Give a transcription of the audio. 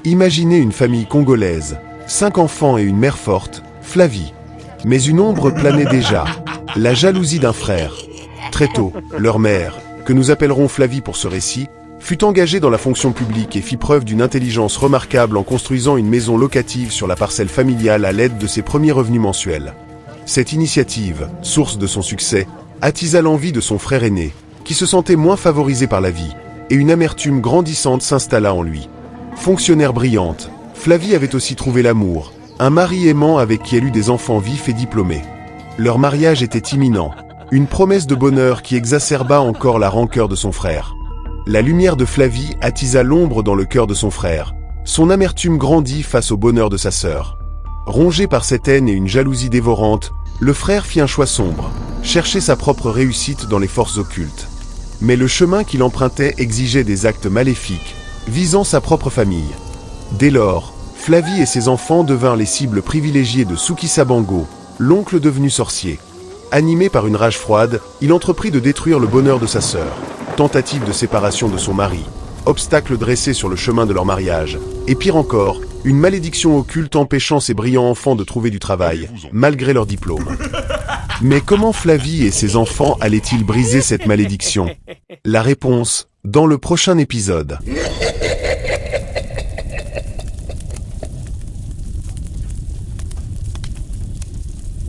Imaginez une famille congolaise, 5 enfants et une mère forte, Flavie. Mais une ombre planait déjà, la jalousie d'un frère. Très tôt, leur mère, que nous appellerons Flavie pour ce récit, fut engagée dans la fonction publique et fit preuve d'une intelligence remarquable en construisant une maison locative sur la parcelle familiale à l'aide de ses premiers revenus mensuels. Cette initiative, source de son succès, attisa l'envie de son frère aîné, qui se sentait moins favorisé par la vie, et une amertume grandissante s'installa en lui. Fonctionnaire brillante, Flavie avait aussi trouvé l'amour, un mari aimant avec qui elle eut des enfants vifs et diplômés. Leur mariage était imminent, une promesse de bonheur qui exacerba encore la rancœur de son frère. La lumière de Flavie attisa l'ombre dans le cœur de son frère. Son amertume grandit face au bonheur de sa sœur. Rongé par cette haine et une jalousie dévorante, le frère fit un choix sombre, chercher sa propre réussite dans les forces occultes. Mais le chemin qu'il empruntait exigeait des actes maléfiques, visant sa propre famille. Dès lors, Flavie et ses enfants devinrent les cibles privilégiées de Soukissa Bango, l'oncle devenu sorcier. Animé par une rage froide, il entreprit de détruire le bonheur de sa sœur. Tentative de séparation de son mari, obstacle dressé sur le chemin de leur mariage, et pire encore, une malédiction occulte empêchant ces brillants enfants de trouver du travail, malgré leur diplôme. Mais comment Flavie et ses enfants allaient-ils briser cette malédiction? La réponse, dans le prochain épisode.